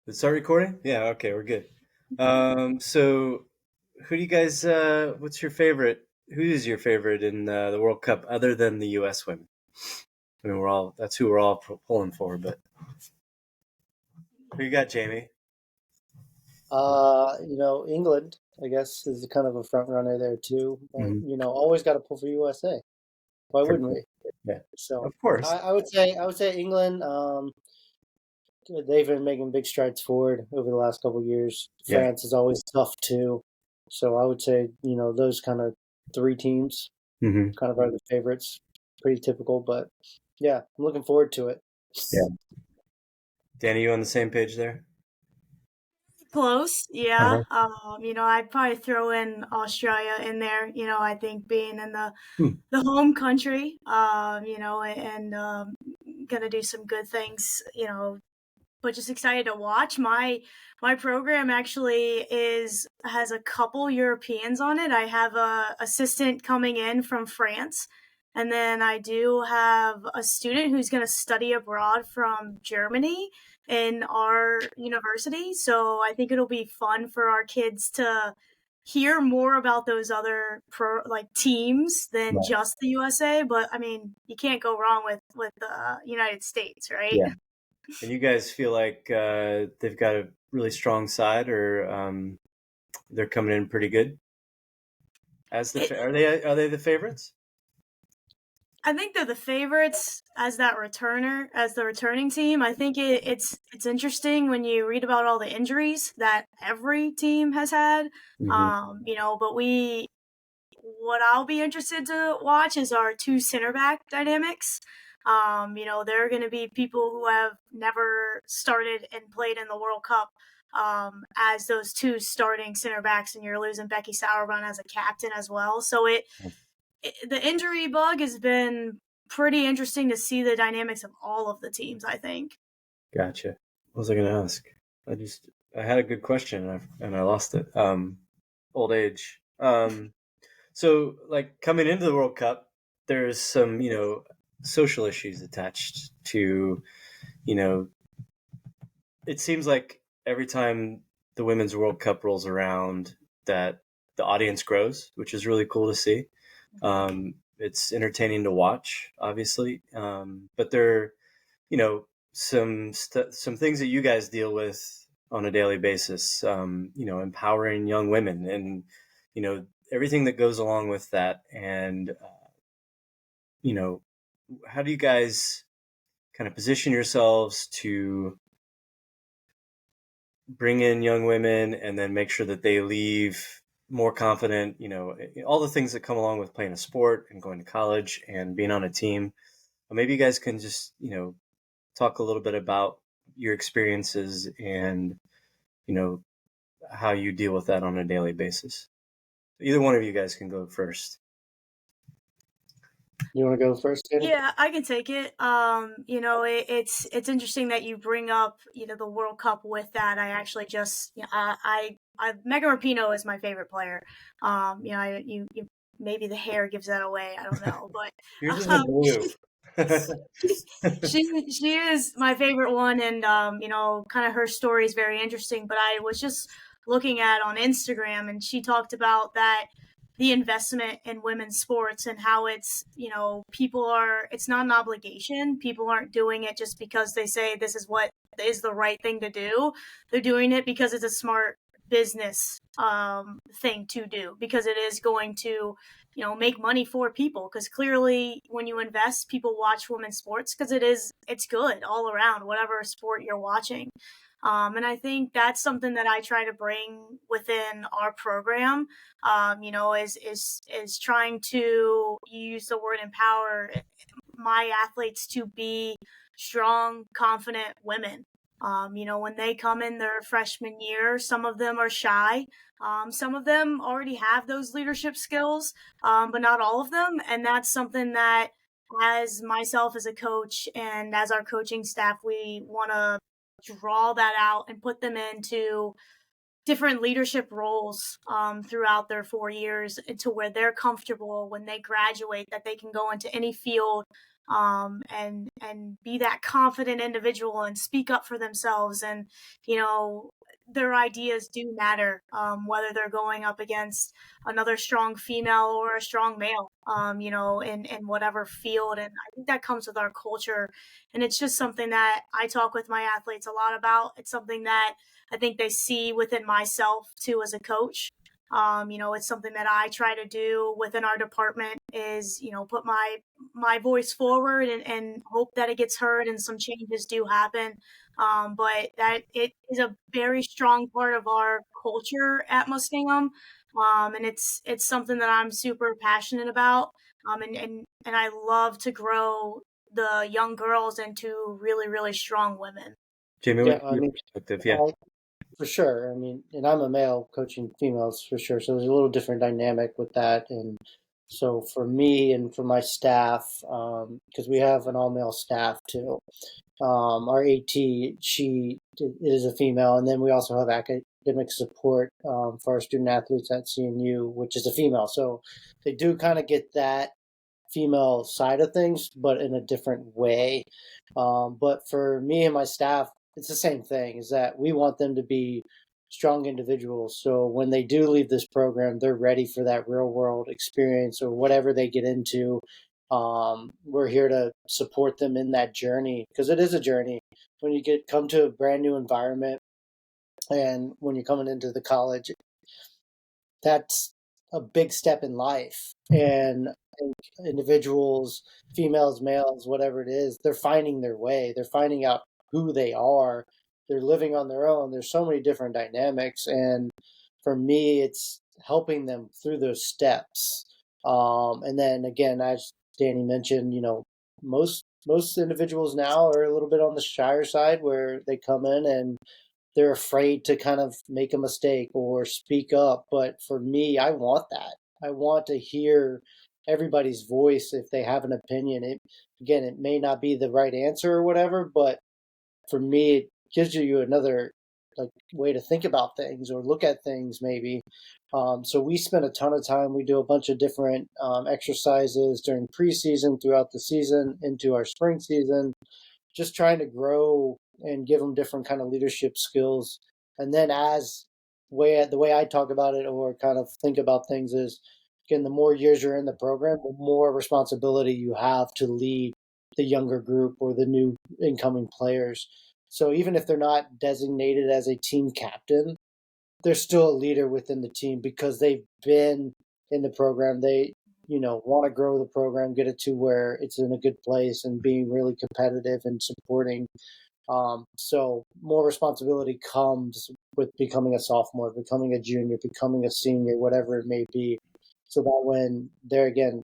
Let's start recording? Yeah, okay, we're good. So who do you guys what's your favorite? Who is your favorite in the World Cup other than the US women? I mean, that's who we're all pulling for, but who you got, Jamie? England, I guess, is kind of a front runner there too. But Hmm. always got to pull for USA. Why For wouldn't we? Yeah, So of course. I would say England. They've been making big strides forward over the last couple of years. Yeah. France is always tough too. So I would say those kind of three teams Hmm. kind of are the favorites. Pretty typical, but yeah, I'm looking forward to it. Yeah. Danny, you on the same page there? Close, yeah. Uh-huh. I'd probably throw in Australia in there. I think being in the Hmm. the home country, and gonna do some good things, but just excited to watch. My program actually has a couple Europeans on it. I have a assistant coming in from France, and then I do have a student who's going to study abroad from Germany in our university. So I think it'll be fun for our kids to hear more about those other teams than Right. just the USA. But I mean, you can't go wrong with the United States, right? Yeah. And you guys feel like they've got a really strong side, or they're coming in pretty good? Are they the favorites? I think they're the favorites as the returning team. I think it's interesting when you read about all the injuries that every team has had. Hmm. But what I'll be interested to watch is our two center back dynamics. There are going to be people who have never started and played in the World Cup as those two starting center backs, and you're losing Becky Sauerbrunn as a captain as well. So the injury bug has been pretty interesting to see the dynamics of all of the teams, I think. Gotcha. What was I going to ask? I had a good question and I lost it. Old age. So like coming into the World Cup, there's some, social issues attached to, you know, it seems like every time the Women's World Cup rolls around that the audience grows, which is really cool to see. It's entertaining to watch, obviously. But there are, some things that you guys deal with on a daily basis. Empowering young women, and everything that goes along with that. And you know, how do you guys kind of position yourselves to bring in young women and then make sure that they leave more confident, all the things that come along with playing a sport and going to college and being on a team? Well, maybe you guys can just, talk a little bit about your experiences and, you know, how you deal with that on a daily basis. Either one of you guys can go first. You want to go first, Danny? Yeah, I can take it. It's interesting that you bring up the World Cup with that. I actually just I Megan Rapinoe is my favorite player. Maybe the hair gives that away. I don't know, Yours is in but blue. she is my favorite one, and kind of her story is very interesting. But I was just looking at on Instagram, and she talked about that the investment in women's sports and how it's it's not an obligation. People aren't doing it just because they say this is what is the right thing to do. They're doing it because it's a smart business thing to do, because it is going to make money for people, because clearly when you invest, people watch women's sports because it's good all around, whatever sport you're watching. And I think that's something that I try to bring within our program. Is trying to use the word empower my athletes to be strong, confident women. When they come in their freshman year, some of them are shy. Some of them already have those leadership skills, but not all of them. And that's something that, as myself as a coach and as our coaching staff, we want to draw that out and put them into different leadership roles throughout their 4 years, to where they're comfortable when they graduate that they can go into any field and be that confident individual and speak up for themselves. And, their ideas do matter, whether they're going up against another strong female or a strong male, in whatever field. And I think that comes with our culture. And it's just something that I talk with my athletes a lot about. It's something that I think they see within myself too as a coach. It's something that I try to do within our department is, put my voice forward and hope that it gets heard and some changes do happen. But that it is a very strong part of our culture at Muskingum. And it's something that I'm super passionate about. And I love to grow the young girls into really, really strong women. Jamie, Yeah, what's I your mean, perspective? Yeah. for sure. I mean, and I'm a male coaching females for sure, so there's a little different dynamic with that. And so for me and for my staff, because we have an all male staff too. Our AT, she is a female, and then we also have academic support for our student athletes at CNU, which is a female. So they do kind of get that female side of things, but in a different way. But for me and my staff, it's the same thing, is that we want them to be strong individuals. So when they do leave this program, they're ready for that real world experience or whatever they get into. We're here to support them in that journey, because it is a journey. When you come to a brand new environment, and when you're coming into the college, that's a big step in life. And I think individuals, females, males, whatever it is, they're finding their way. They're finding out who they are. They're living on their own. There's so many different dynamics. And for me, it's helping them through those steps. And then again, as Danny mentioned, most individuals now are a little bit on the shyer side, where they come in and they're afraid to kind of make a mistake or speak up. But for me, I want that. I want to hear everybody's voice if they have an opinion. It may not be the right answer or whatever, but for me, it gives you another way to think about things or look at things maybe. So we spend a ton of time. We do a bunch of different exercises during preseason, throughout the season, into our spring season, just trying to grow and give them different kind of leadership skills. And then the way I talk about it or kind of think about things is, again, the more years you're in the program, the more responsibility you have to lead the younger group or the new incoming players. So even if they're not designated as a team captain, they're still a leader within the team because they've been in the program. They, want to grow the program, get it to where it's in a good place and being really competitive and supporting. So more responsibility comes with becoming a sophomore, becoming a junior, becoming a senior, whatever it may be. So that when they're again,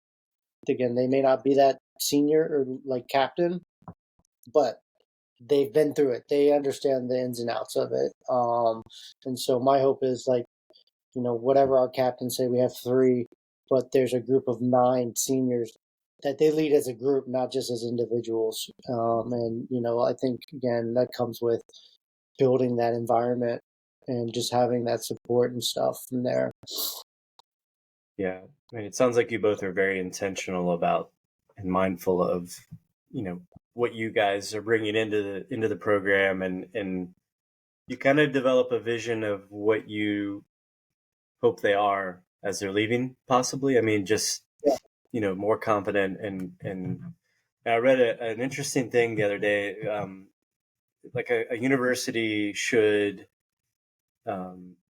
they may not be that senior or like captain, but they've been through it. They understand the ins and outs of it. And so my hope is whatever our captains say, we have 3, but there's a group of 9 seniors that they lead as a group, not just as individuals. And I think again that comes with building that environment and just having that support and stuff from there. Yeah, I mean, it sounds like you both are very intentional about and mindful of, what you guys are bringing into the program, and you kind of develop a vision of what you hope they are as they're leaving, possibly. I mean, just more confident. And I read an interesting thing the other day. Like a university should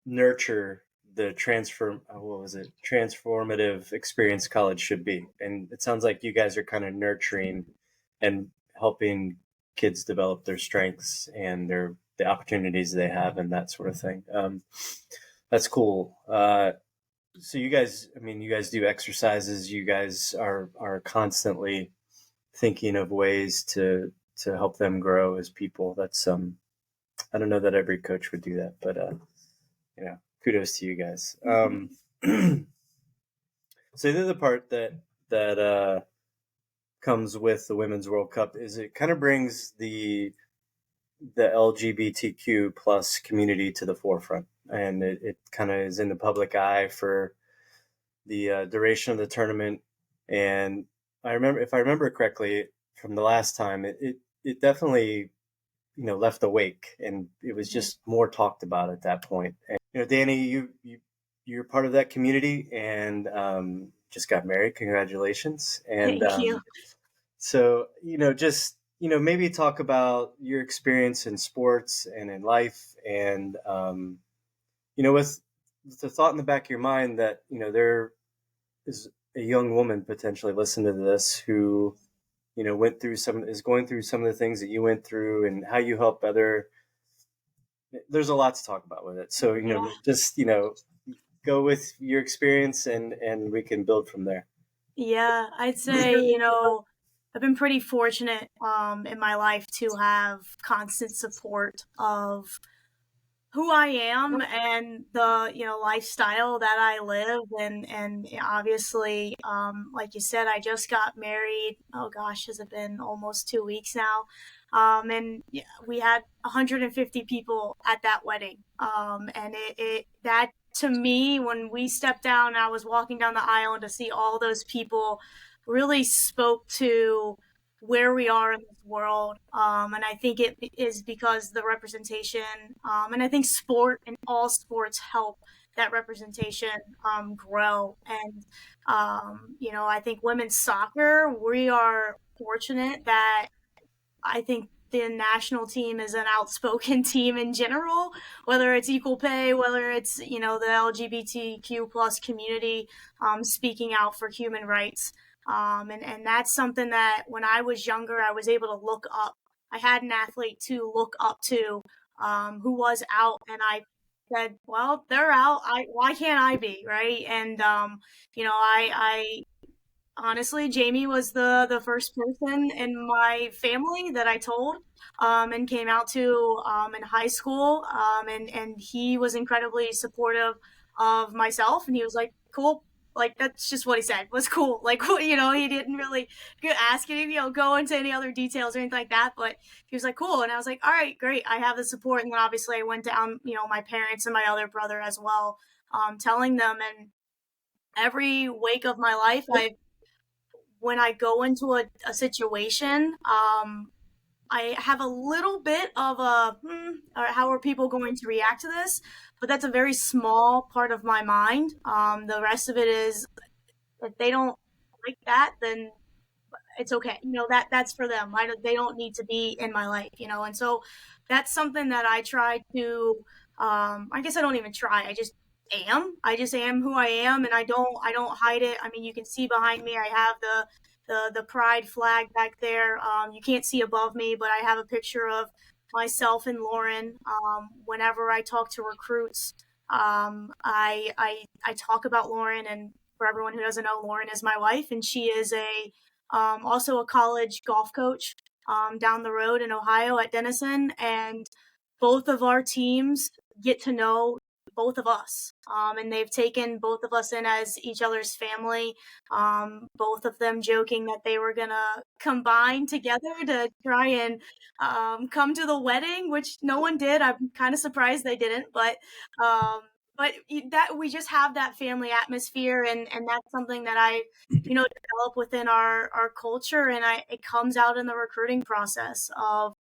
nurture the transformative experience college should be. And it sounds like you guys are kind of nurturing and helping kids develop their strengths and the opportunities they have and that sort of thing. That's cool. So you guys do exercises. You guys are constantly thinking of ways to help them grow as people. That's I don't know that every coach would do that, but kudos to you guys. So the other part that comes with the Women's World Cup is it kind of brings the LGBTQ plus community to the forefront, and it kind of is in the public eye for the duration of the tournament. And if I remember correctly, from the last time, it definitely, left a wake, and it was just more talked about at that point. And, Dani, you're part of that community, and just got married. Congratulations. And Thank you. so, just, maybe talk about your experience in sports and in life, and with the thought in the back of your mind that there is a young woman potentially listening to this who is going through some of the things that you went through, and how you help there's a lot to talk about with it. So just go with your experience, and we can build from there. Yeah, I'd say, I've been pretty fortunate in my life to have constant support of who I am and the lifestyle that I live, and obviously, like you said, I just got married. Oh gosh, has it been almost 2 weeks now? And we had 150 people at that wedding, and that to me, when we stepped down, I was walking down the aisle, and to see all those people really spoke to where we are in this world. And I think it is because the representation, and I think sport and all sports help that representation grow. And, I think women's soccer, we are fortunate that I think the national team is an outspoken team in general, whether it's equal pay, whether it's, the LGBTQ plus community speaking out for human rights. And that's something that when I was younger, I was able to look up. I had an athlete to look up to who was out, and I said, well, they're out. Why can't I be, right? And, I honestly, Jamie was the first person in my family that I told, and came out to in high school, and he was incredibly supportive of myself, and he was like, cool. Like, that's just what he said, was cool. Like, he didn't really ask any, go into any other details or anything like that, but he was like, cool. And I was like, all right, great. I have the support. And then obviously I went down, my parents and my other brother as well, telling them. And every wake of my life, when I go into a situation, I have a little bit of or how are people going to react to this? But that's a very small part of my mind. The rest of it is, if they don't like that, then it's okay. That's for them. They don't need to be in my life, and so that's something that I try to, I guess I don't even try. I just am who I am, and I don't hide it. I mean, you can see behind me, I have the pride flag back there. You can't see above me, but I have a picture of myself and Lauren. Whenever I talk to recruits, I talk about Lauren, and for everyone who doesn't know, Lauren is my wife, and she is also a college golf coach down the road in Ohio at Denison. And both of our teams get to know both of us, and they've taken both of us in as each other's family, both of them joking that they were gonna combine together to try and come to the wedding, which no one did. I'm kind of surprised they didn't, um, but that we just have that family atmosphere, and that's something that I develop within our culture, and it comes out in the recruiting process of,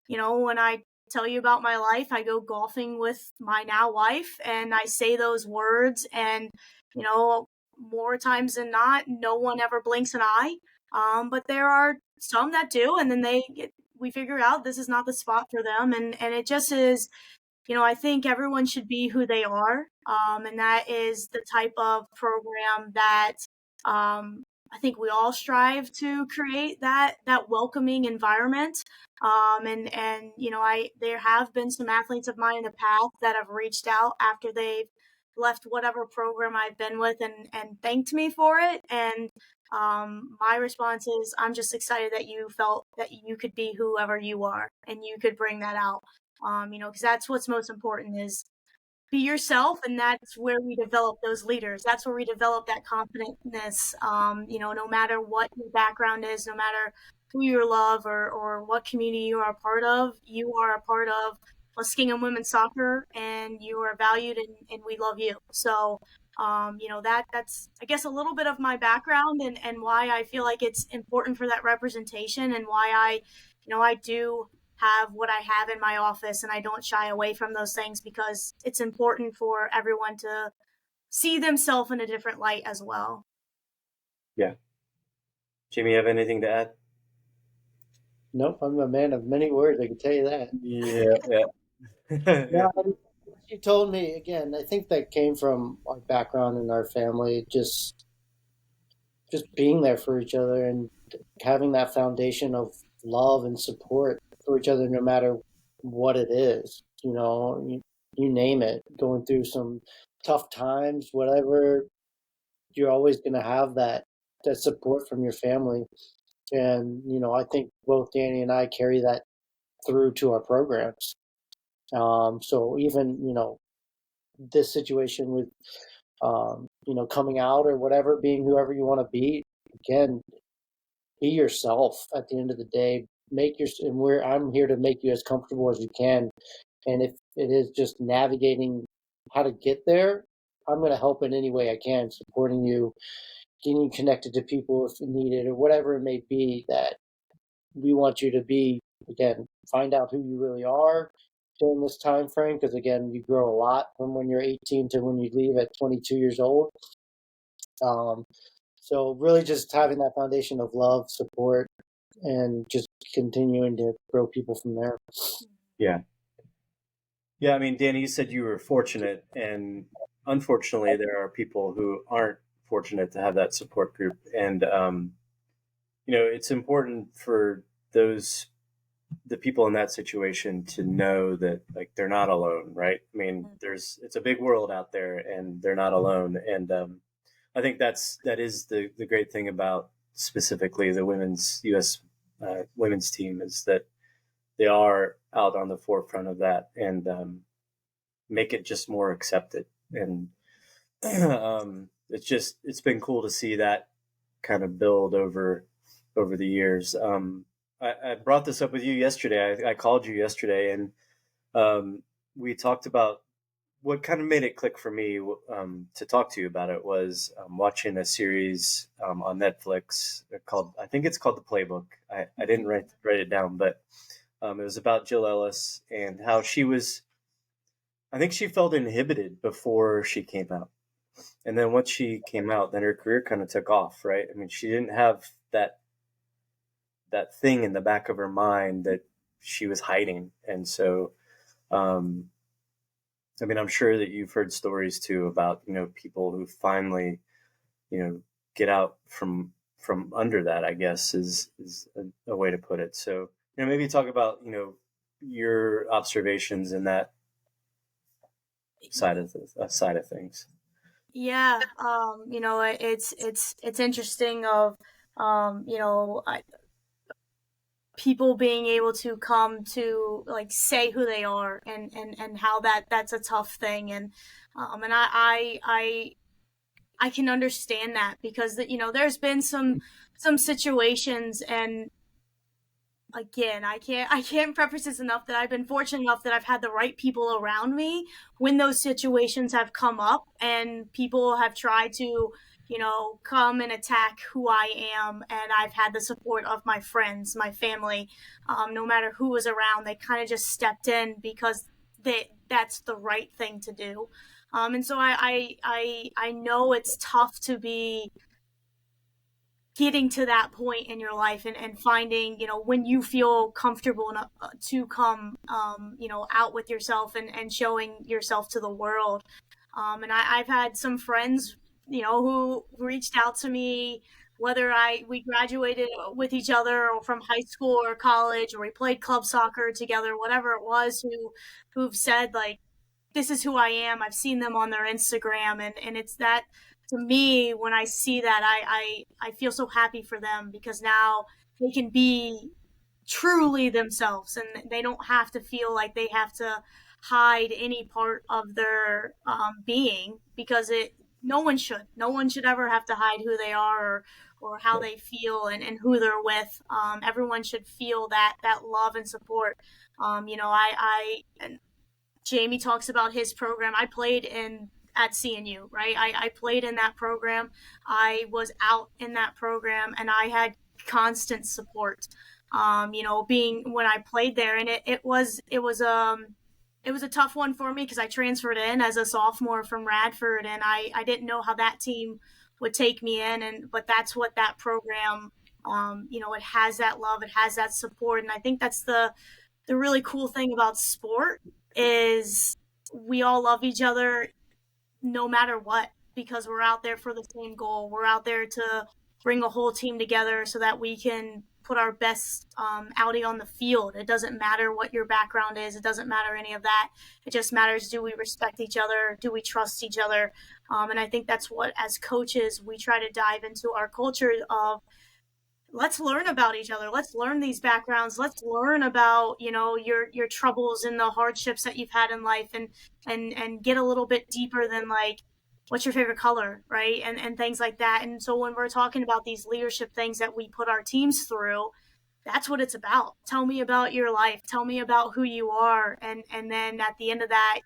when I tell you about my life, I go golfing with my now wife, and I say those words, and more times than not, no one ever blinks an eye, but there are some that do, and then we figure out this is not the spot for them, and it just is. I think everyone should be who they are, and that is the type of program that I think we all strive to create, that welcoming environment. And there have been some athletes of mine in the past that have reached out after they've left whatever program I've been with, and thanked me for it. And my response is, I'm just excited that you felt that you could be whoever you are, and you could bring that out. Because that's what's most important, is be yourself, and that's where we develop those leaders. That's where we develop that confidentness. No matter what your background is, no matter who you love, or what community you are a part of, you are a part of Muskingum women's soccer, and you are valued, and we love you. So That's, I guess, a little bit of my background and why I feel like it's important for that representation, and why I do have what I have in my office, and I don't shy away from those things, because it's important for everyone to see themselves in a different light as well. Yeah. Jamie, you have anything to add? Nope, I'm a man of many words, I can tell you that. Yeah. Yeah, you told me again. I think that came from our background and our family, just being there for each other and having that foundation of love and support for each other, no matter what it is. You name it, going through some tough times, whatever. You're always going to have that support from your family, and I think both Danny and I carry that through to our programs. So even this situation with coming out or whatever, being whoever you want to be, again, be yourself at the end of the day. I'm here to make you as comfortable as you can. And if it is just navigating how to get there, I'm going to help in any way I can, supporting you, getting you connected to people if needed, or whatever it may be that we want you to be. Again, find out who you really are during this time frame, because again, you grow a lot from when you're 18 to when you leave at 22 years old. So really just having that foundation of love, support, and just continuing to grow people from there. Yeah. Yeah, I mean, Danny, you said you were fortunate, and unfortunately, there are people who aren't fortunate to have that support group. And, it's important for the people in that situation to know that, like, they're not alone, right? I mean, it's a big world out there, and they're not alone. And I think that is the great thing about specifically the women's U.S. Women's team, is that they are out on the forefront of that, and make it just more accepted. And it's been cool to see that kind of build over the years. I brought this up with you yesterday. I called you yesterday, and we talked about what kind of made it click for me to talk to you about it was watching a series on Netflix called, I think it's called The Playbook. I didn't write it down, but it was about Jill Ellis and how I think she felt inhibited before she came out. And then once she came out, then her career kind of took off, right? I mean, she didn't have that thing in the back of her mind that she was hiding. And so, I mean, I'm sure that you've heard stories too about, people who finally, get out from under that, I guess is a way to put it. So, maybe talk about, your observations in that side of things. Yeah, it's interesting of people being able to come to like say who they are, and how that's a tough thing, and I can understand that, because there's been some situations, and again, I can't preface this enough, that I've been fortunate enough that I've had the right people around me when those situations have come up, and people have tried to, come and attack who I am, and I've had the support of my friends, my family, no matter who was around. They kind of just stepped in because that's the right thing to do. And so I know it's tough to be getting to that point in your life, and finding, when you feel comfortable enough to come, out with yourself, and showing yourself to the world. And I've had some friends, who reached out to me, whether we graduated with each other, or from high school or college, or we played club soccer together, whatever it was, who've said, like, this is who I am. I've seen them on their Instagram, and it's that, to me, when I see that, I feel so happy for them, because now they can be truly themselves, and they don't have to feel like they have to hide any part of their being, because no one should ever have to hide who they are, or how they feel, and who they're with. Everyone should feel that love and support. And Jamie talks about his program. I played in at CNU, right? I played in that program. I was out in that program, and I had constant support. Being when I played there, and it was a tough one for me because I transferred in as a sophomore from Radford, and I didn't know how that team would take me in, but that's what that program, it has that love, it has that support, and I think that's the really cool thing about sport is we all love each other no matter what, because we're out there for the same goal. We're out there to bring a whole team together so that we can put our best outing on the field. It doesn't matter what your background is. It doesn't matter any of that. It just matters, do we respect each other? Do we trust each other? And I think that's what, as coaches, we try to dive into our culture of, let's learn about each other. Let's learn these backgrounds. Let's learn about, your troubles and the hardships that you've had in life, and get a little bit deeper than like, what's your favorite color, right? And things like that. And so when we're talking about these leadership things that we put our teams through, that's what it's about. Tell me about your life. Tell me about who you are. And then at the end of that,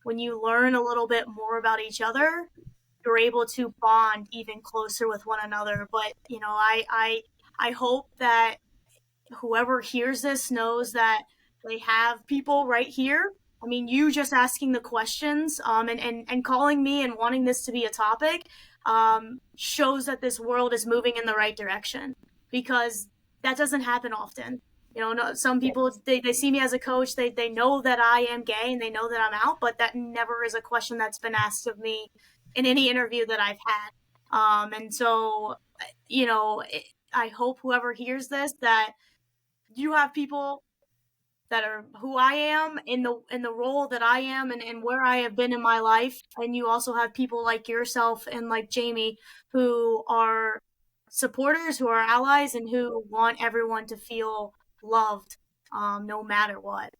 when you learn a little bit more about each other, you're able to bond even closer with one another. But I hope that whoever hears this knows that they have people right here. I mean, you just asking the questions, and calling me and wanting this to be a topic, shows that this world is moving in the right direction, because that doesn't happen often. Some people, they see me as a coach, they know that I am gay and they know that I'm out, but that never is a question that's been asked of me in any interview that I've had. And so, I hope whoever hears this, that you have people that are who I am in the role that I am, and where I have been in my life, and you also have people like yourself and like Jamie who are supporters, who are allies, and who want everyone to feel loved, no matter what.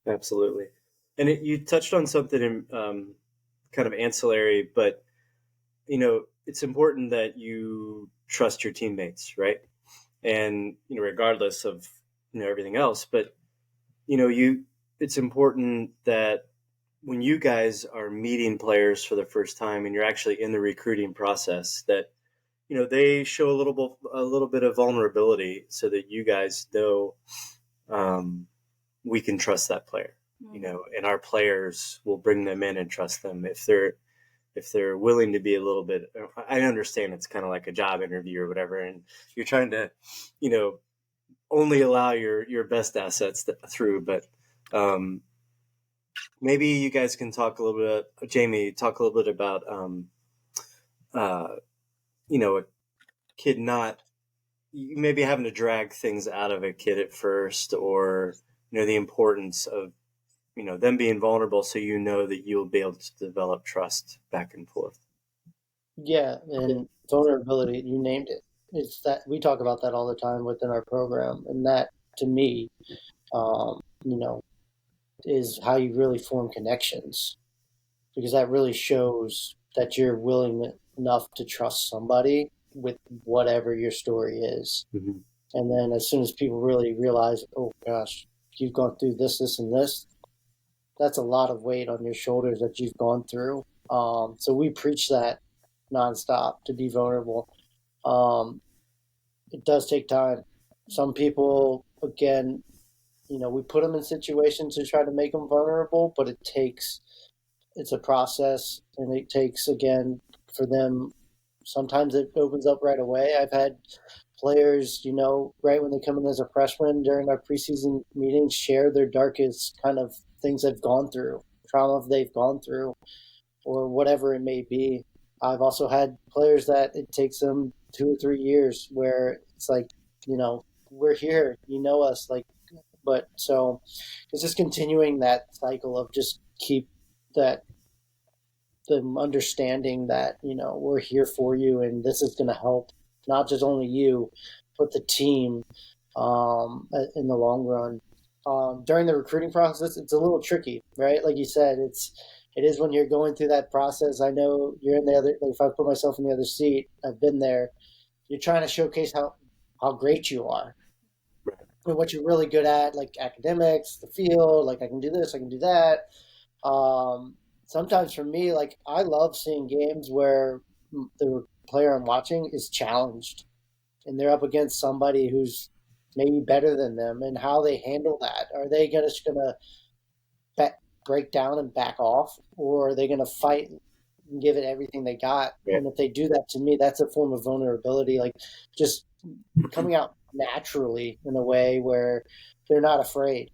Absolutely. And you touched on something in, kind of ancillary, but it's important that you trust your teammates, right? And regardless of everything else, but it's important that when you guys are meeting players for the first time and you're actually in the recruiting process, that they show a little bit of vulnerability, so that you guys know, we can trust that player, and our players will bring them in and trust them if they're willing to be a little bit. I understand it's kind of like a job interview or whatever, and you're trying to only allow your best assets through, but maybe you guys can talk a little bit, Jamie, talk a little bit about a kid not maybe having to drag things out of a kid at first, or the importance of them being vulnerable, so that you'll be able to develop trust back and forth. Yeah, and vulnerability, you named it. It's that we talk about that all the time within our program, and that to me, um, you know, is how you really form connections, because that really shows that you're willing enough to trust somebody with whatever your story is. Mm-hmm. And then as soon as people really realize, oh gosh, you've gone through this, this, and this, that's a lot of weight on your shoulders that you've gone through. So we preach that nonstop, to be vulnerable. It does take time. Some people, again, we put them in situations to try to make them vulnerable, but it's a process, and it takes, again, for them, sometimes it opens up right away. I've had players, right when they come in as a freshman during our preseason meetings, share their darkest kind of things they've gone through, trauma they've gone through, or whatever it may be. I've also had players that it takes them 2 or 3 years, where it's like, we're here, us, but so it's just continuing that cycle of just keep that, the understanding that, we're here for you, and this is going to help not just only you, but the team, in the long run. During the recruiting process, it's a little tricky, right? Like you said, it is when you're going through that process. I know you're in the other, like if I put myself in the other seat, I've been there. You're trying to showcase how great you are, Right. and what you're really good at, like academics, the field, like I can do this, I can do that. sometimes for me, like I love seeing games where the player I'm watching is challenged and they're up against somebody who's maybe better than them, and how they handle that. Are they just gonna break down and back off, or are they gonna fight and give it everything they got? Yeah. And if they do that, to me, that's a form of vulnerability, like just coming out naturally in a way where they're not afraid.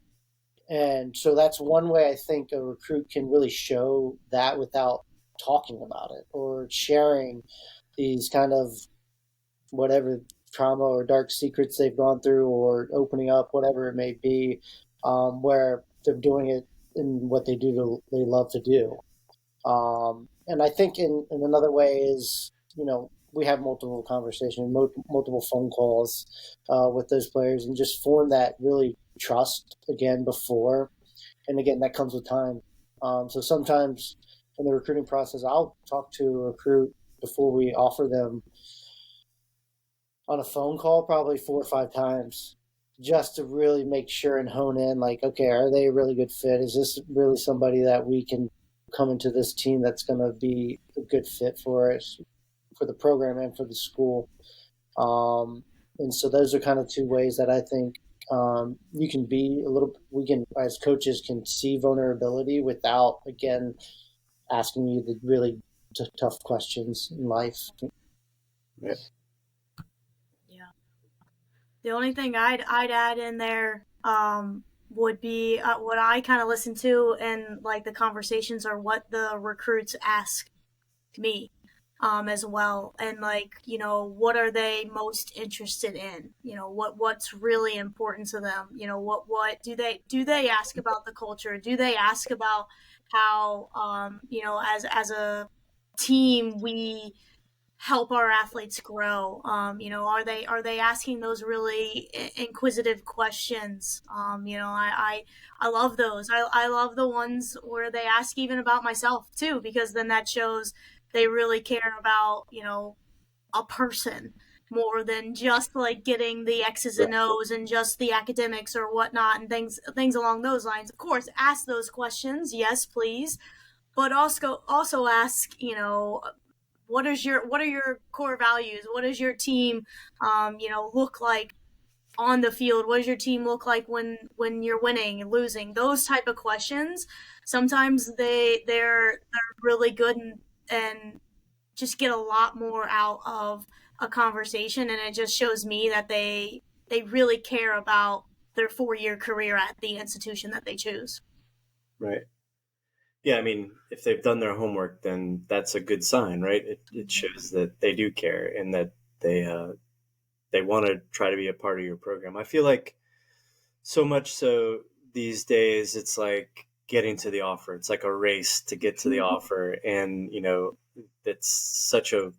And so that's one way I think a recruit can really show that without talking about it or sharing these kind of whatever trauma or dark secrets they've gone through or opening up, whatever it may be, where they're doing it in what they love to do. And I think in another way is, we have multiple conversations, multiple phone calls with those players and just form that really trust again before. And again, that comes with time. So sometimes in the recruiting process, I'll talk to a recruit before we offer them on a phone call probably 4 or 5 times just to really make sure and hone in, like, okay, are they a really good fit? Is this really somebody that we can come into this team that's going to be a good fit for us, for the program and for the school? And so those are kind of two ways that I think you can be we can, as coaches, can see vulnerability without, again, asking you the really tough questions in life. Yeah. The only thing I'd add in there would be what I kind of listen to, and like the conversations are what the recruits ask me as well, and like, what are they most interested in? What's really important to them? What do they ask about the culture? Do they ask about how as a team we help our athletes grow? Are they asking those really inquisitive questions? I love those. I love the ones where they ask even about myself too, because then that shows they really care about a person more than just like getting the X's and O's and just the academics or whatnot and things along those lines. Of course, ask those questions, yes, please, but also ask, what are your core values? What does your team, look like on the field? What does your team look like when you're winning and losing? Those type of questions. Sometimes they're really good and just get a lot more out of a conversation, and it just shows me that they really care about their 4-year career at the institution that they choose. Right. Yeah, I mean, if they've done their homework, then that's a good sign, right? It shows that they do care and that they want to try to be a part of your program. I feel like so much so these days, it's like getting to the offer. It's like a race to get to the offer, and it's such a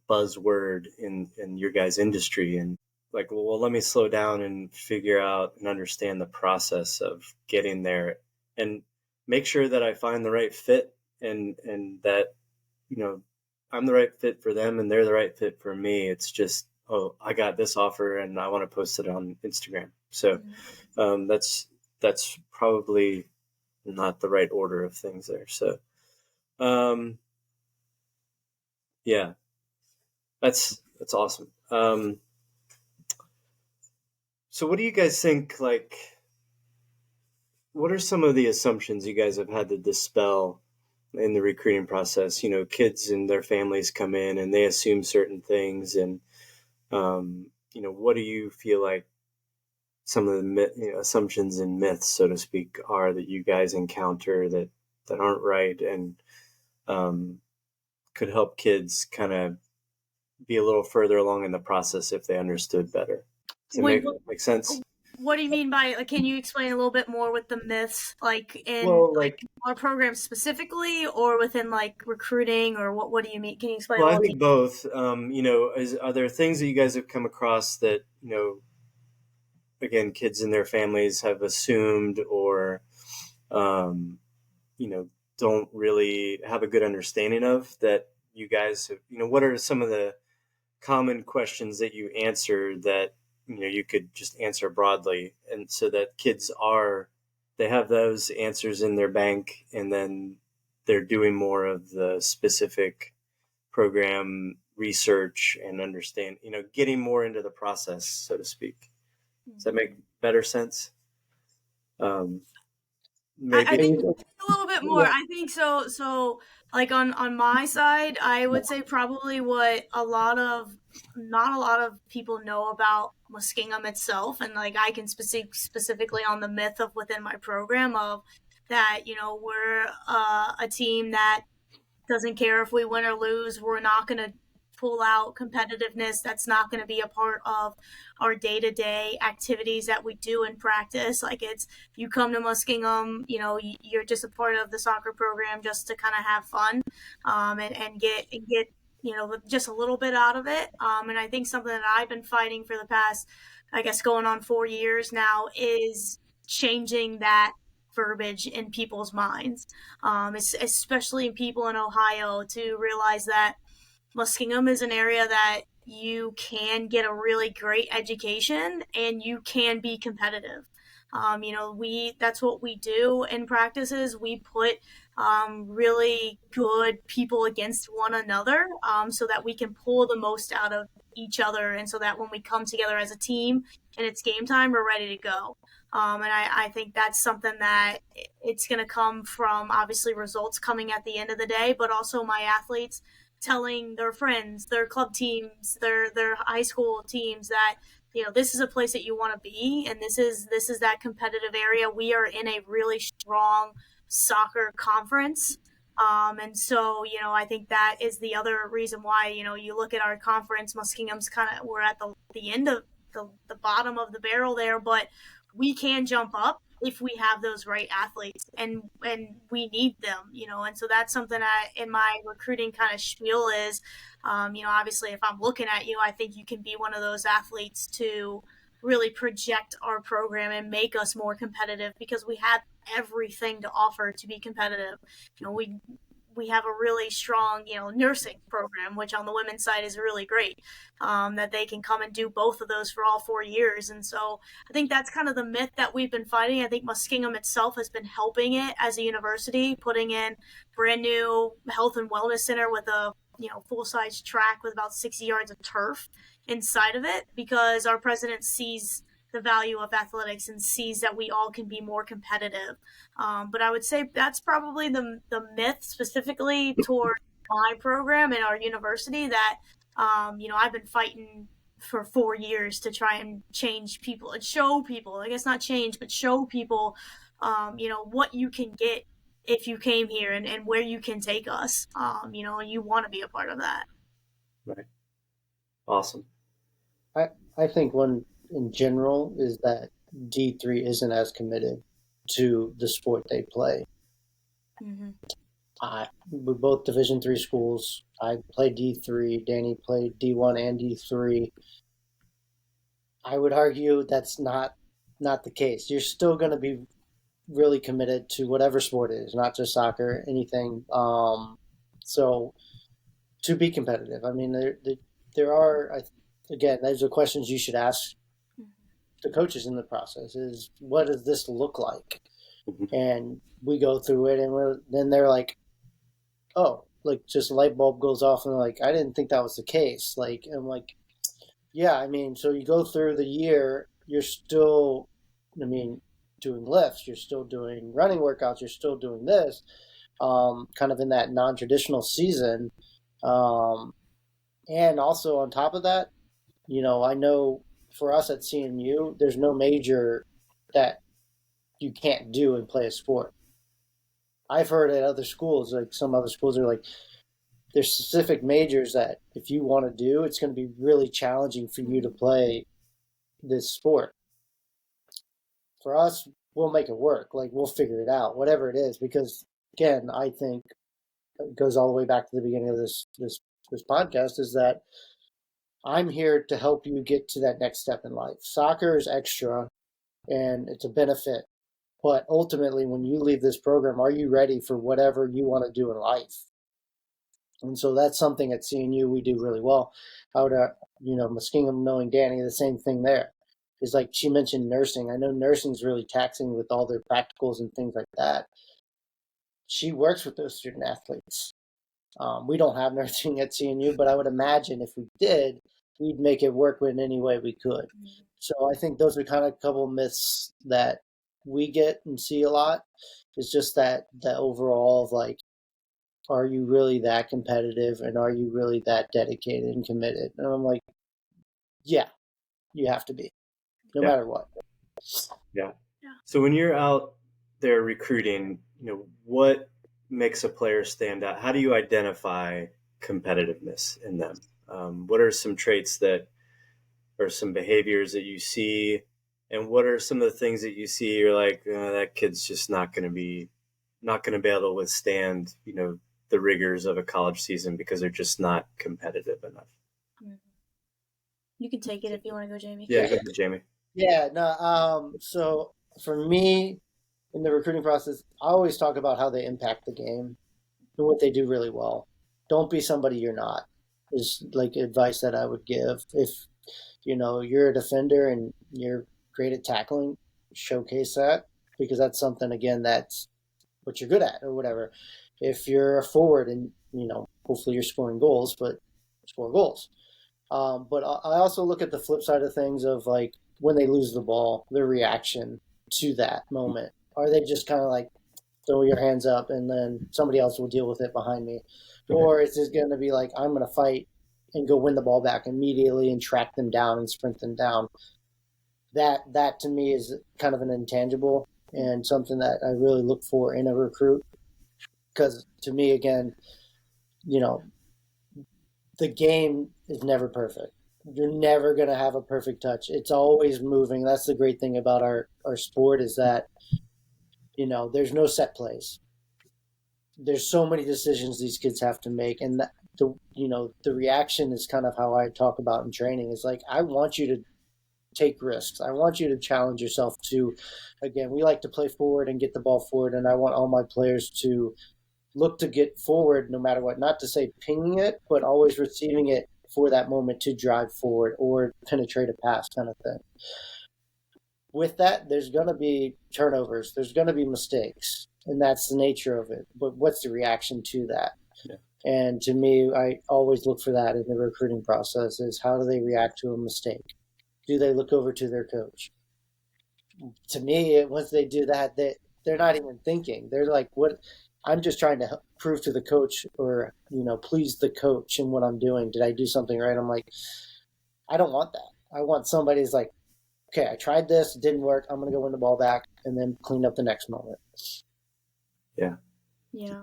buzzword in your guys' industry. And like, well, let me slow down and figure out and understand the process of getting there, and make sure that I find the right fit, and that I'm the right fit for them and they're the right fit for me. It's just, oh, I got this offer and I want to post it on Instagram. So that's probably not the right order of things there. So yeah, that's awesome. So what do you guys think, like, what are some of the assumptions you guys have had to dispel in the recruiting process? Kids and their families come in and they assume certain things, and what do you feel like some of the assumptions and myths, so to speak, are that you guys encounter that aren't right, and could help kids kind of be a little further along in the process if they understood better? Does it make sense? What do you mean by, like, can you explain a little bit more with the myths, like in our program specifically, or within like recruiting, or what do you mean? Can you explain? Well, I think both. Are there things that you guys have come across that, again, kids and their families have assumed, or, don't really have a good understanding of, that you guys have, what are some of the common questions that you answer that, you could just answer broadly, and so that kids they have those answers in their bank, and then they're doing more of the specific program research and understand, getting more into the process, so to speak. Does that make better sense? Maybe I think a little bit more. I think so. So, like on my side, I would say probably what not a lot of people know about Muskingum itself, and like I can specifically on the myth of within my program of that. We're a team that doesn't care if we win or lose. We're not going to pull out competitiveness. That's not going to be a part of our day-to-day activities that we do in practice. Like it's, you come to Muskingum, you're just a part of the soccer program just to kind of have fun, and get just a little bit out of it. And I think something that I've been fighting for the past, I guess, going on 4 years now is changing that verbiage in people's minds, especially people in Ohio, to realize that Muskingum is an area that you can get a really great education and you can be competitive. That's what we do in practices. We put really good people against one another, so that we can pull the most out of each other, and so that when we come together as a team and it's game time, we're ready to go. And I think that's something that it's going to come from obviously results coming at the end of the day, but also my athletes telling their friends, their club teams, their high school teams that this is a place that you want to be, and this is that competitive area. We are in a really strong soccer conference. And so, I think that is the other reason why, you look at our conference, Muskingum's we're at the end of the bottom of the barrel there, but we can jump up if we have those right athletes, and we need them, and so that's something in my recruiting kind of spiel is, obviously if I'm looking at you, I think you can be one of those athletes to really project our program and make us more competitive, because we have everything to offer to be competitive. We have a really strong, nursing program, which on the women's side is really great, that they can come and do both of those for all 4 years. And so I think that's kind of the myth that we've been fighting. I think Muskingum itself has been helping it as a university, putting in brand new health and wellness center with a full-size track with about 60 yards of turf inside of it, because our president sees the value of athletics and sees that we all can be more competitive. But I would say that's probably the myth specifically toward my program and our university that, I've been fighting for 4 years to try and change people and show people, I guess not change, but show people, what you can get if you came here, and where you can take us, and you want to be a part of that. Right. Awesome. I think one in general is that D3 isn't as committed to the sport they play. Mm-hmm. We're both Division III schools. I played D3. Dani played D1 and D3. I would argue that's not the case. You're still going to be really committed to whatever sport it is, not just soccer, anything. So to be competitive, I mean, there are, again, those are questions you should ask the coaches in the process is, what does this look like? Mm-hmm. And we go through it, and then they're like, oh, like just a light bulb goes off, and they're like, I didn't think that was the case. Like, I'm like, yeah, I mean, so you go through the year, you're still, doing lifts, you're still doing running workouts, you're still doing this, kind of in that non-traditional season. And also on top of that, I know for us at CNU, there's no major that you can't do and play a sport. I've heard at other schools, like some other schools are like, there's specific majors that if you want to do, it's going to be really challenging for you to play this sport. For us, we'll make it work. Like, we'll figure it out, whatever it is, because again, I think it goes all the way back to the beginning of this podcast, is that I'm here to help you get to that next step in life. Soccer is extra and it's a benefit. But ultimately, when you leave this program, are you ready for whatever you want to do in life? And so that's something at CNU we do really well. I would, Muskingum, knowing Dani, the same thing there. Is like she mentioned nursing. I know nursing is really taxing with all their practicals and things like that. she works with those student athletes. We don't have nursing at CNU, but I would imagine if we did, we'd make it work in any way we could. So I think those are kind of a couple myths that we get and see a lot. It's just that overall of like, are you really that competitive and are you really that dedicated and committed? And I'm like, yeah, you have to be, no matter what. Yeah. So when you're out there recruiting, what makes a player stand out? How do you identify competitiveness in them? What are some traits that or some behaviors that you see, and what are some of the things that you see you're like, that kid's just not going to be able to withstand the rigors of a college season because they're just not competitive enough? You can take it if you want to go, Jamie. Yeah, go ahead, Jamie. Yeah, no. So for me, in the recruiting process, I always talk about how they impact the game and what they do really well. Don't be somebody you're not. Is like advice that I would give. If you're a defender and you're great at tackling, showcase that, because that's something, again, that's what you're good at or whatever. If you're a forward and hopefully you're scoring goals, but score goals. But I also look at the flip side of things of like when they lose the ball, their reaction to that moment. Are they just kind of like throw your hands up and then somebody else will deal with it behind me? Or is it going to be like, I'm going to fight and go win the ball back immediately and track them down and sprint them down? That to me is kind of an intangible and something that I really look for in a recruit. Because to me, again, the game is never perfect. You're never going to have a perfect touch. It's always moving. That's the great thing about our sport is that, there's no set plays. There's so many decisions these kids have to make. And the reaction is kind of how I talk about in training is like, I want you to take risks. I want you to challenge yourself to, again, we like to play forward and get the ball forward. And I want all my players to look to get forward no matter what, not to say pinging it, but always receiving it for that moment to drive forward or penetrate a pass kind of thing. With that, there's going to be turnovers. There's going to be mistakes, and that's the nature of it. But what's the reaction to that? Yeah. And to me, I always look for that in the recruiting process is how do they react to a mistake? Do they look over to their coach? To me, once they do that, they're not even thinking. They're like, what? I'm just trying to prove to the coach or, please the coach in what I'm doing. Did I do something right? I'm like, I don't want that. I want somebody who's like, okay, I tried this, it didn't work. I'm going to go win the ball back and then clean up the next moment. Yeah. Yeah.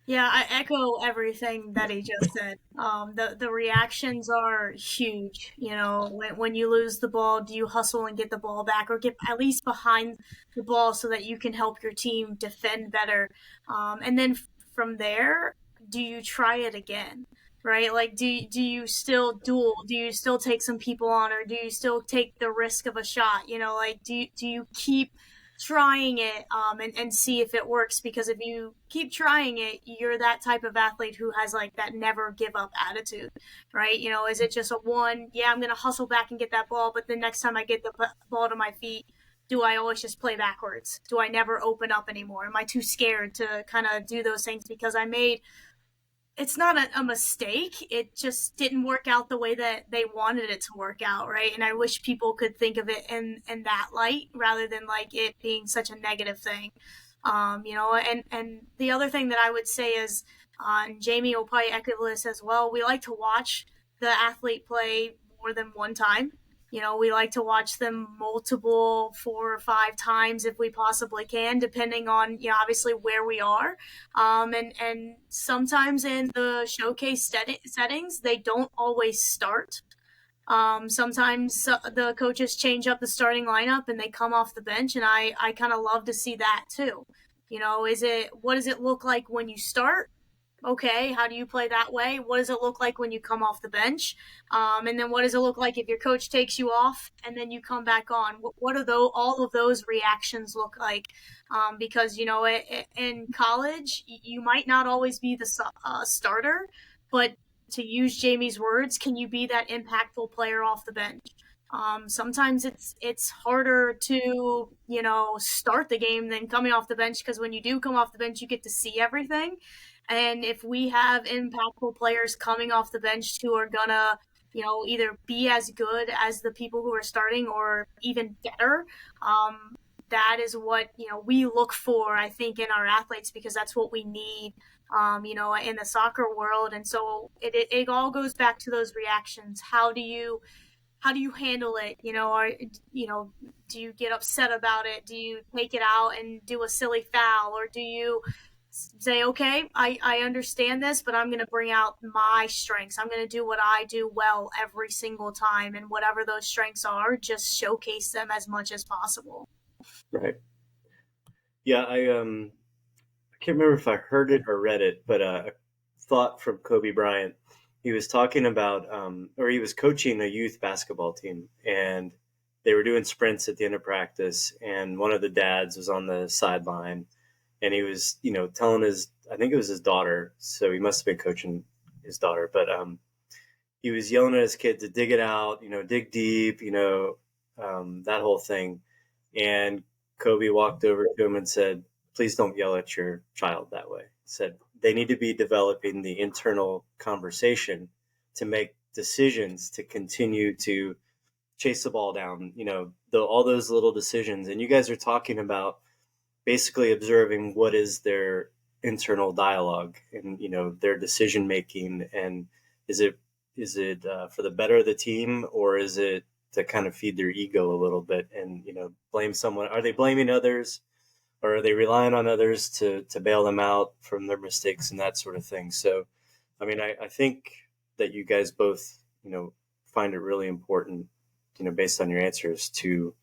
Yeah, I echo everything that he just said. The reactions are huge. When you lose the ball, do you hustle and get the ball back, or get at least behind the ball so that you can help your team defend better? And then from there, do you try it again? Right? Like, do you still duel? Do you still take some people on, or do you still take the risk of a shot? Like, do you keep trying it and see if it works? Because if you keep trying it, you're that type of athlete who has like that never give up attitude, right? Is it just a one, I'm going to hustle back and get that ball, but the next time I get the ball to my feet, do I always just play backwards? Do I never open up anymore? Am I too scared to kind of do those things because it's not a mistake. It just didn't work out the way that they wanted it to work out, right? And I wish people could think of it in that light rather than like it being such a negative thing. And the other thing that I would say is, and Jamie will probably echo this as well, we like to watch the athlete play more than one time. We like to watch them multiple 4 or 5 times if we possibly can, depending on, obviously where we are. And sometimes in the showcase settings, they don't always start. Sometimes the coaches change up the starting lineup and they come off the bench, and I kind of love to see that too. What does it look like when you start? Okay, how do you play that way? What does it look like when you come off the bench? And then what does it look like if your coach takes you off and then you come back on? What are all of those reactions look like? Because, in college, you might not always be the starter, but to use Jamie's words, can you be that impactful player off the bench? Sometimes it's harder to, start the game than coming off the bench, because when you do come off the bench, you get to see everything. And if we have impactful players coming off the bench who are gonna, either be as good as the people who are starting or even better, that is what, we look for, I think, in our athletes, because that's what we need, in the soccer world. And so it all goes back to those reactions. How do you handle it? Do you get upset about it? Do you take it out and do a silly foul, or do you say, okay, I understand this, but I'm going to bring out my strengths. I'm going to do what I do well every single time, and whatever those strengths are, just showcase them as much as possible. Right. Yeah, I can't remember if I heard it or read it, but a thought from Kobe Bryant. He was talking about, or he was coaching a youth basketball team, and they were doing sprints at the end of practice, and one of the dads was on the sideline, and he was, telling I think it was his daughter, so he must have been coaching his daughter, but he was yelling at his kid to dig it out, dig deep, that whole thing. And Kobe walked over to him and said, please don't yell at your child that way. He said they need to be developing the internal conversation to make decisions, to continue to chase the ball down, all those little decisions. And you guys are talking about basically observing what is their internal dialogue and, their decision making. And is it for the better of the team, or is it to kind of feed their ego a little bit and, blame someone? Are they blaming others, or are they relying on others to bail them out from their mistakes and that sort of thing? So, I mean, I think that you guys both, find it really important, based on your answers, to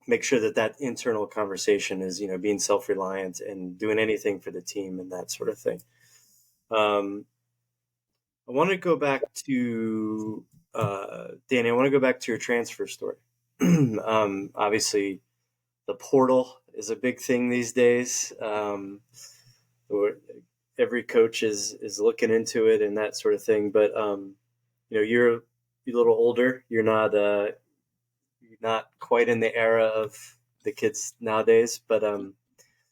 make sure that internal conversation is, being self-reliant and doing anything for the team and that sort of thing. I want to go back to Danny. I want to go back to your transfer story. Obviously, the portal is a big thing these days. Every coach is looking into it and that sort of thing. But you're a little older. You're not quite in the era of the kids nowadays. But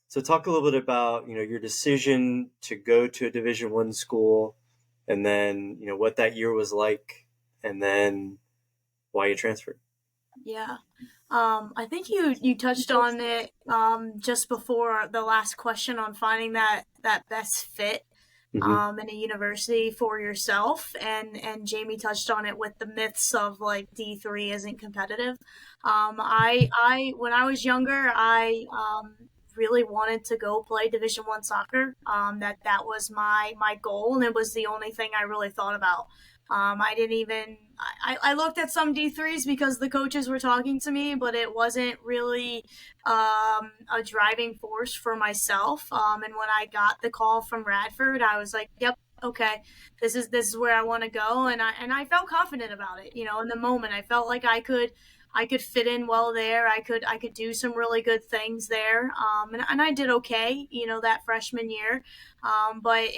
so talk a little bit about your decision to go to a Division I school, and then what that year was like, and then why you transferred. Yeah. I think you touched on it just before the last question on finding that best fit in a university for yourself, and Jamie touched on it with the myths of like D3 isn't competitive. I when I was younger, I really wanted to go play Division I soccer. That was my goal, and it was the only thing I really thought about. I didn't even, I looked at some D3s because the coaches were talking to me, but it wasn't really a driving force for myself. And when I got the call from Radford, I was like, yep, okay, this is where I want to go. And I felt confident about it. In the moment, I felt like I could fit in well there. I could do some really good things there. And I did okay, that freshman year. But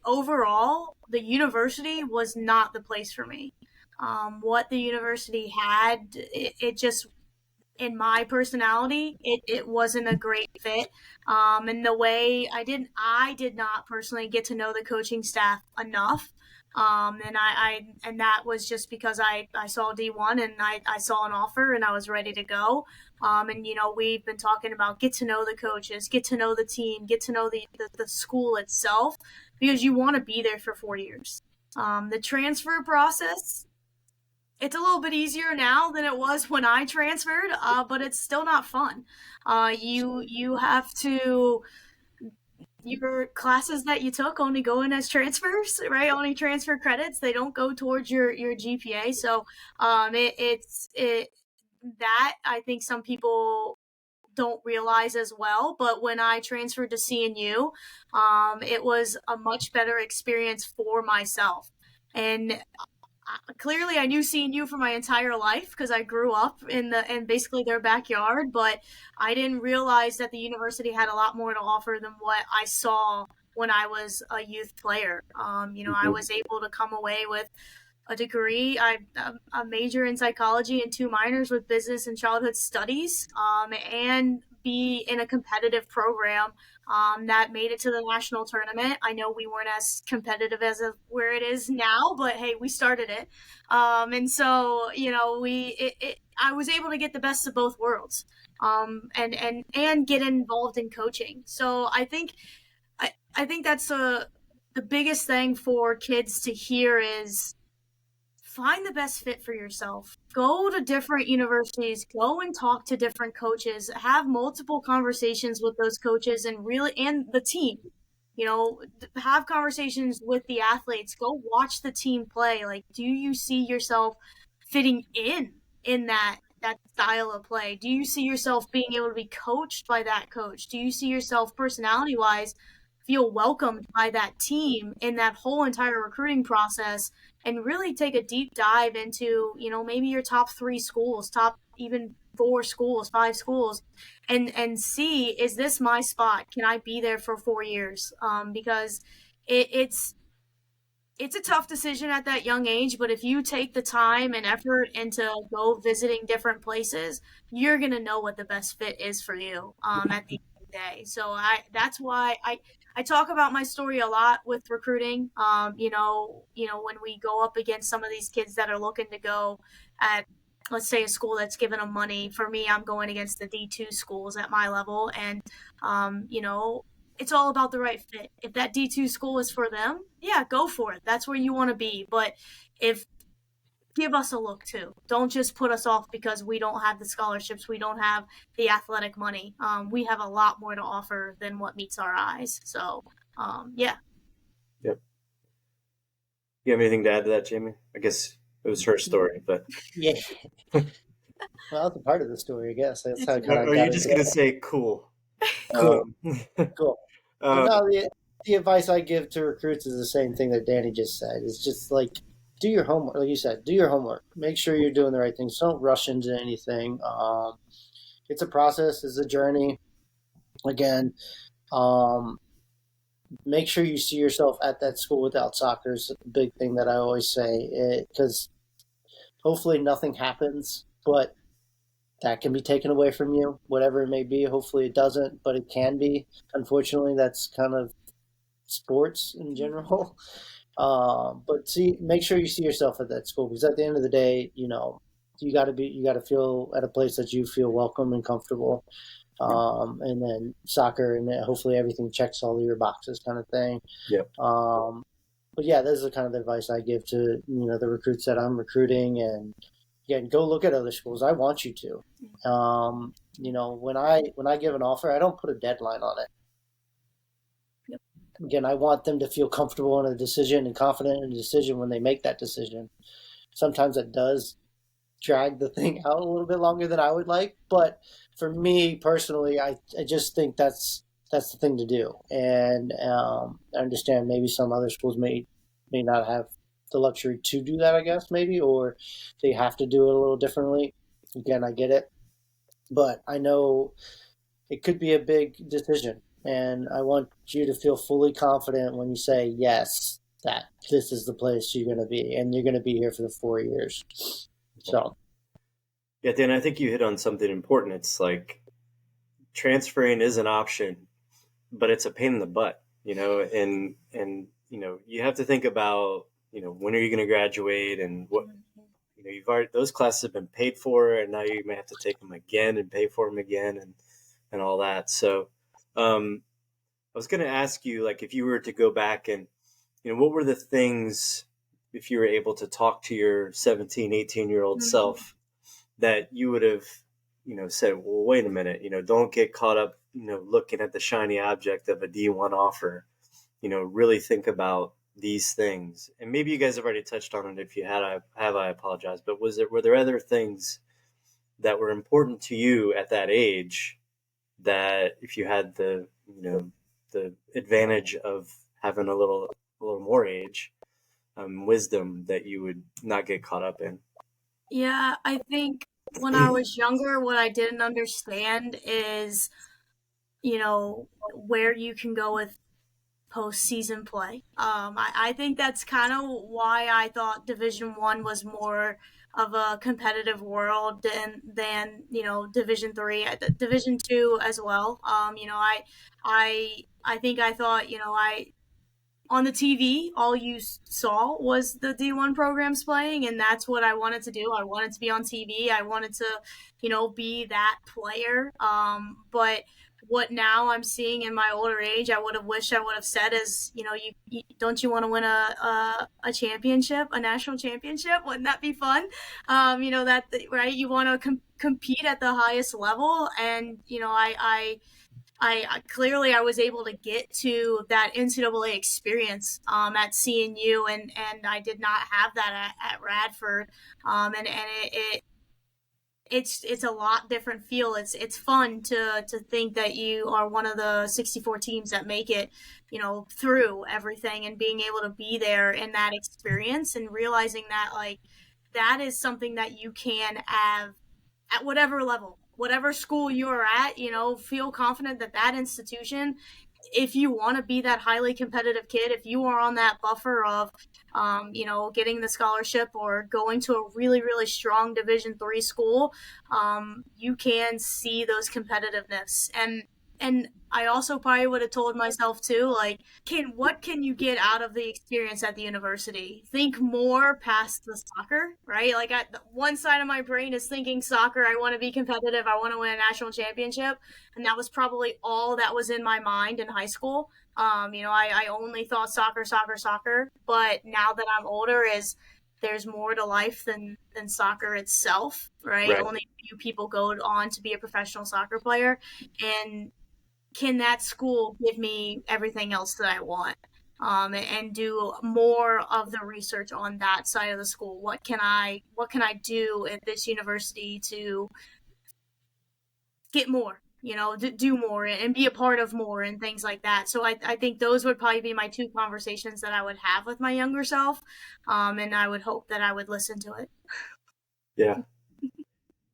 overall, the university was not the place for me. What the university had, it just, in my personality, it wasn't a great fit. And the way I did not personally get to know the coaching staff enough. And that was just because I saw D1 and I saw an offer and I was ready to go. And we've been talking about get to know the coaches, get to know the team, get to know the school itself, because you want to be there for 4 years. The transfer process, it's a little bit easier now than it was when I transferred, but it's still not fun. You have to, your classes that you took only go in as transfers, right? Only transfer credits. They don't go towards your GPA. So that I think some people don't realize as well. But when I transferred to CNU, it was a much better experience for myself. And clearly I knew CNU for my entire life because I grew up in basically their backyard, but I didn't realize that the university had a lot more to offer than what I saw when I was a youth player. I was able to come away with a degree. I'm a major in psychology and 2 minors with business and childhood studies, and be in a competitive program that made it to the national tournament. I know we weren't as competitive as where it is now, but hey, we started it. And so, I was able to get the best of both worlds, and get involved in coaching. So I think that's the biggest thing for kids to hear is find the best fit for yourself. Go to different universities, go and talk to different coaches, have multiple conversations with those coaches and the team. Have conversations with the athletes. Go watch the team play. Like, do you see yourself fitting in that style of play? Do you see yourself being able to be coached by that coach? Do you see yourself personality wise feel welcomed by that team in that whole entire recruiting process, and really take a deep dive into, maybe your top 3 schools, top even 4 schools, 5 schools, and see, is this my spot? Can I be there for 4 years? Because it's a tough decision at that young age, but if you take the time and effort into go visiting different places, you're going to know what the best fit is for you at the end of the day. So that's why I talk about my story a lot with recruiting. When we go up against some of these kids that are looking to go at, let's say, a school that's giving them money. For me, I'm going against the D2 schools at my level, and it's all about the right fit. If that D2 school is for them, yeah, go for it. That's where you want to be. But give us a look too. Don't just put us off because we don't have the scholarships. We don't have the athletic money. We have a lot more to offer than what meets our eyes. So, yeah. Yep. You have anything to add to that, Jamie? I guess it was her story, but Yeah. Well, that's a part of the story, I guess. That's how I kind of are got you just into gonna it. say cool? Cool. Cool. But Um, no, the advice I give to recruits is the same thing that Danny just said. It's just like, do your homework. Like you said, do your homework. Make sure you're doing the right things. Don't rush into anything. It's a process. It's a journey. Again, um, make sure you see yourself at that school without soccer is a big thing that I always say. Because hopefully nothing happens, but that can be taken away from you, whatever it may be. Hopefully it doesn't, but it can be. Unfortunately, that's kind of sports in general. But make sure you see yourself at that school, because at the end of the day, you got to feel at a place that you feel welcome and comfortable. And then soccer, and then hopefully everything checks all of your boxes, kind of thing. Yep. But yeah, this is the kind of advice I give to the recruits that I'm recruiting, and again, go look at other schools. I want you to. When I give an offer, I don't put a deadline on it. Again, I want them to feel comfortable in a decision and confident in a decision when they make that decision. Sometimes it does drag the thing out a little bit longer than I would like, but for me personally, I just think that's the thing to do. And I understand maybe some other schools may not have the luxury to do that, I guess, maybe, or they have to do it a little differently. Again, I get it, but I know it could be a big decision. And I want you to feel fully confident when you say yes, that this is the place you're going to be, and you're going to be here for the 4 years. So, yeah, Dan, I think you hit on something important. It's like transferring is an option, but it's a pain in the butt, and you have to think about, when are you going to graduate, and what, you've already, those classes have been paid for, and now you may have to take them again and pay for them again, and all that. So, I was going to ask you, like, if you were to go back and, what were the things, if you were able to talk to your 17, 18-year-old self, that you would have, said, well, wait a minute, don't get caught up, looking at the shiny object of a D1 offer, really think about these things. And maybe you guys have already touched on it. If you have, I apologize. But were there other things that were important to you at that age that if you had the advantage of having a little more age, wisdom, that you would not get caught up in? Yeah, I think when I was younger, what I didn't understand is, where you can go with postseason play. I think that's kind of why I thought Division I was more of a competitive world than Division III, Division II as well. I think I thought I on the TV, all you saw was the D1 programs playing, and that's what I wanted to do. I wanted to be on TV. I wanted to, be that player. But what now I'm seeing in my older age, I would have wished I would have said is, you don't you want to win a championship, a national championship? Wouldn't that be fun? That right. You want to compete at the highest level, and I clearly I was able to get to that NCAA experience at CNU, and I did not have that at Radford, and it's a lot different feel. It's fun to think that you are one of the 64 teams that make it, through everything, and being able to be there in that experience and realizing that that is something that you can have at whatever level, whatever school you're at, feel confident that that institution, if you want to be that highly competitive kid, if you are on that buffer of, getting the scholarship or going to a really, really strong Division III school, you can see those competitiveness. And I also probably would have told myself too, what can you get out of the experience at the university? Think more past the soccer, right? One side of my brain is thinking soccer. I want to be competitive. I want to win a national championship. And that was probably all that was in my mind in high school. I only thought soccer. But now that I'm older, there's more to life than soccer itself, right? Only a few people go on to be a professional soccer player. And can that school give me everything else that I want? And do more of the research on that side of the school. What can I do at this university to get more, do more and be a part of more and things like that. So I think those would probably be my two conversations that I would have with my younger self. And I would hope that I would listen to it. Yeah.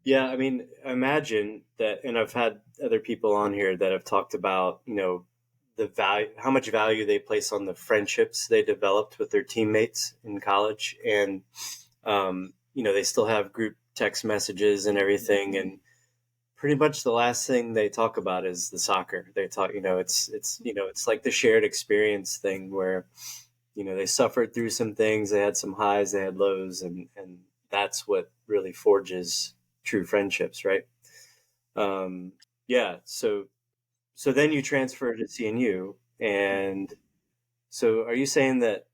Yeah, I mean, imagine that, and I've had other people on here that have talked about, the value, how much value they place on the friendships they developed with their teammates in college. And, they still have group text messages and everything. And pretty much the last thing they talk about is the soccer. They talk, it's like the shared experience thing where, they suffered through some things, they had some highs, they had lows, and that's what really forges true friendships, right? Yeah. So then you transfer to CNU, and so are you saying that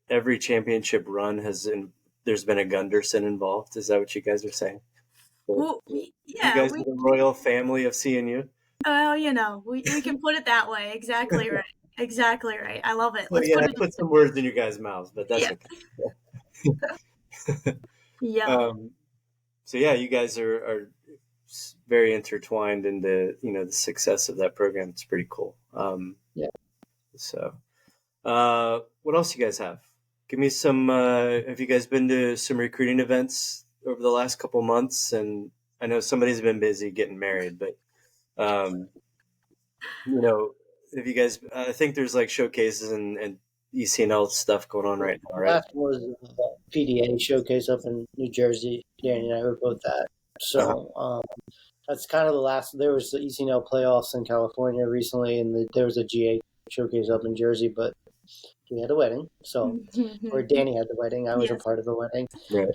every championship run there's been a Gunderson involved? Is that what you guys are saying? Well, yeah, you guys are the royal family of CNU. We can put it that way. Exactly right. Exactly right. I love it. Let's put some words in you guys' mouths, but that's okay. Yeah. So yeah, you guys are very intertwined into the success of that program. It's pretty cool. Yeah. So, what else you guys have? Give me some. Have you guys been to some recruiting events over the last couple months? And I know somebody's been busy getting married, but have you guys? I think there's showcases and ECNL stuff going on right now, right? Last was PDA showcase up in New Jersey. Danny and I were both at. So that's kind of the last. There was the ECNL playoffs in California recently, and there was a GA showcase up in Jersey, but we had a wedding. So, or Danny had the wedding. I was a part of the wedding. Right.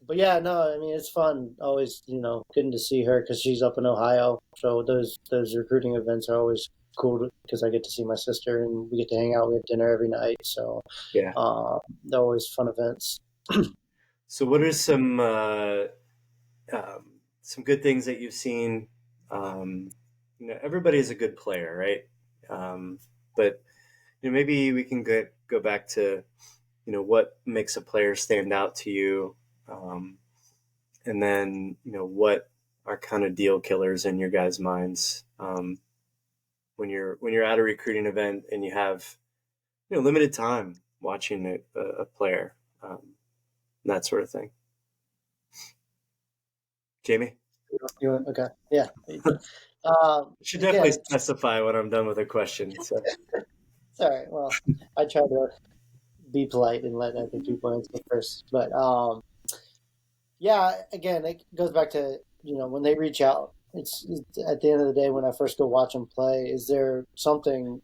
But yeah, no, I mean, it's fun. Always, getting to see her because she's up in Ohio. So those recruiting events are always cool because I get to see my sister and we get to hang out. We have dinner every night. So yeah, they're always fun events. So what are some good things that you've seen? Everybody is a good player, right? But maybe we can go back to what makes a player stand out to you, and then what are kind of deal killers in your guys' minds when you're at a recruiting event and you have limited time watching a player, that sort of thing. Jamie? Okay. Yeah. I should definitely specify when I'm done with a question. So. It's all right. Well, I try to be polite and let other people answer first. But yeah, again, it goes back to when they reach out. It's at the end of the day when I first go watch them play. Is there something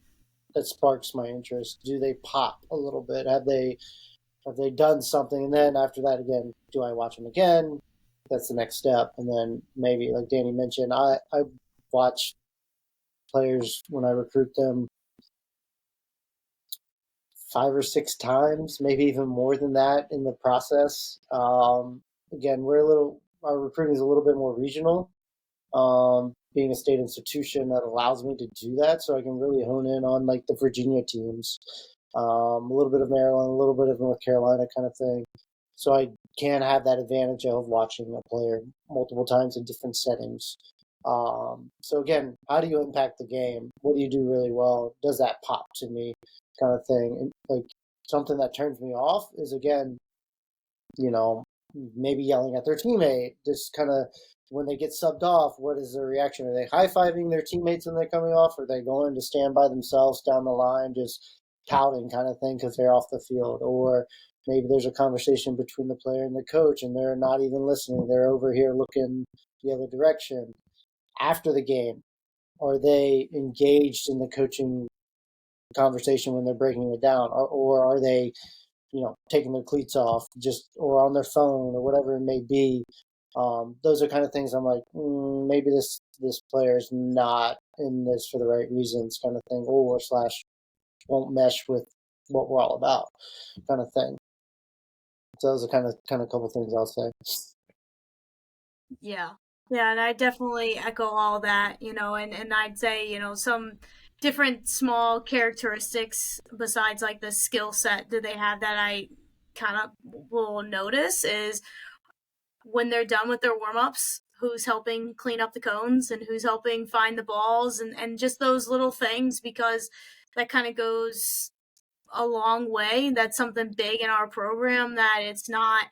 that sparks my interest? Do they pop a little bit? Have they done something? And then after that, again, do I watch them again? That's the next step. And then maybe, like Danny mentioned, I watch players when I recruit them 5 or 6 times, maybe even more than that in the process. Again, our recruiting is a little bit more regional, being a state institution that allows me to do that, so I can really hone in on like the Virginia teams, a little bit of Maryland, a little bit of North Carolina kind of thing. So I can have that advantage of watching a player multiple times in different settings. So again, how do you impact the game? What do you do really well? Does that pop to me, kind of thing? And like something that turns me off is again, maybe yelling at their teammate. Just kind of when they get subbed off, what is their reaction? Are they high-fiving their teammates when they're coming off? Or are they going to stand by themselves down the line, just touting kind of thing because they're off the field? Or maybe there's a conversation between the player and the coach and they're not even listening. They're over here looking the other direction. After the game, are they engaged in the coaching conversation when they're breaking it down? Or are they taking their cleats off or on their phone or whatever it may be? Those are kind of things I'm like, maybe this player is not in this for the right reasons, kind of thing, or slash won't mesh with what we're all about, kind of thing. So those are kind of couple things I'll say. Yeah. Yeah, and I definitely echo all that, and I'd say, some different small characteristics besides like the skill set that they have that I kind of will notice is when they're done with their warm-ups, who's helping clean up the cones and who's helping find the balls and just those little things, because that kind of goes a long way. That's something big in our program, that it's not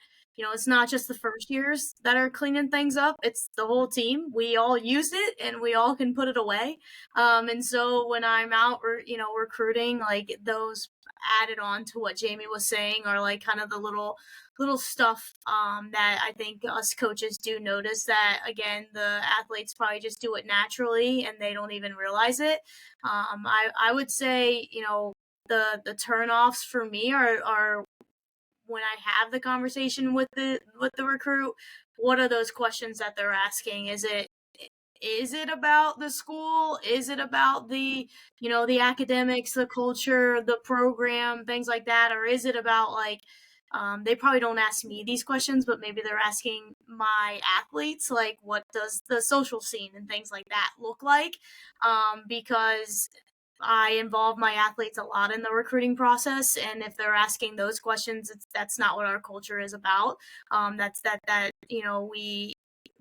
just the first years that are cleaning things up. It's the whole team. We all use it and we all can put it away. And so when I'm out recruiting, like those added on to what Jamie was saying are like kind of the little stuff that I think us coaches do notice, that again the athletes probably just do it naturally and they don't even realize it. I would say the turnoffs for me are when I have the conversation with the recruit. What are those questions that they're asking? Is it about the school? Is it about the the academics, the culture, the program, things like that? Or is it about like they probably don't ask me these questions, but maybe they're asking my athletes, like what does the social scene and things like that look like? Because I involve my athletes a lot in the recruiting process, and if they're asking those questions, that's not what our culture is about. That's that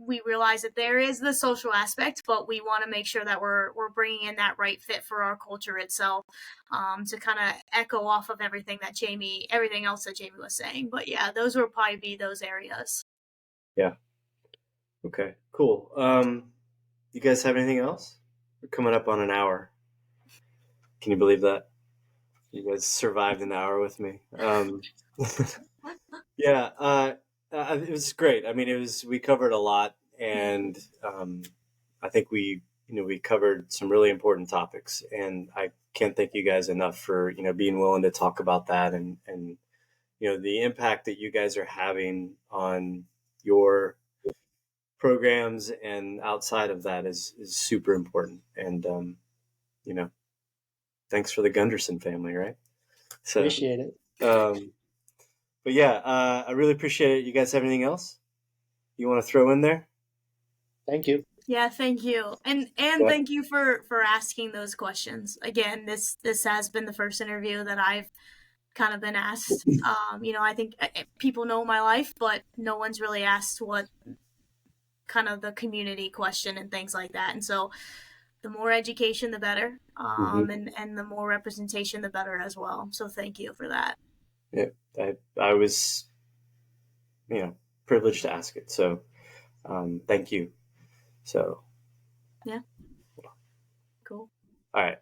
we realize that there is the social aspect, but we want to make sure that we're bringing in that right fit for our culture itself, to kind of echo off of everything else that Jamie was saying. But yeah, those would probably be those areas. Yeah. Okay, cool. You guys have anything else? We're coming up on an hour. Can you believe that? You guys survived an hour with me. Yeah, it was great. I mean, we covered a lot, and I think we covered some really important topics, and I can't thank you guys enough for being willing to talk about that, and the impact that you guys are having on your programs and outside of that is super important. And thanks for the Gunderson family, right? So Appreciate it. But yeah, I really appreciate it. You guys have anything else you want to throw in there? Thank you. Yeah, thank you, and thank you for asking those questions. Again, this has been the first interview that I've kind of been asked. I think people know my life, but no one's really asked what kind of the community question and things like that. And so, the more education, the better, and the more representation, the better as well. So, thank you for that. Yeah, I was, privileged to ask it. So, thank you. So, yeah, cool. All right.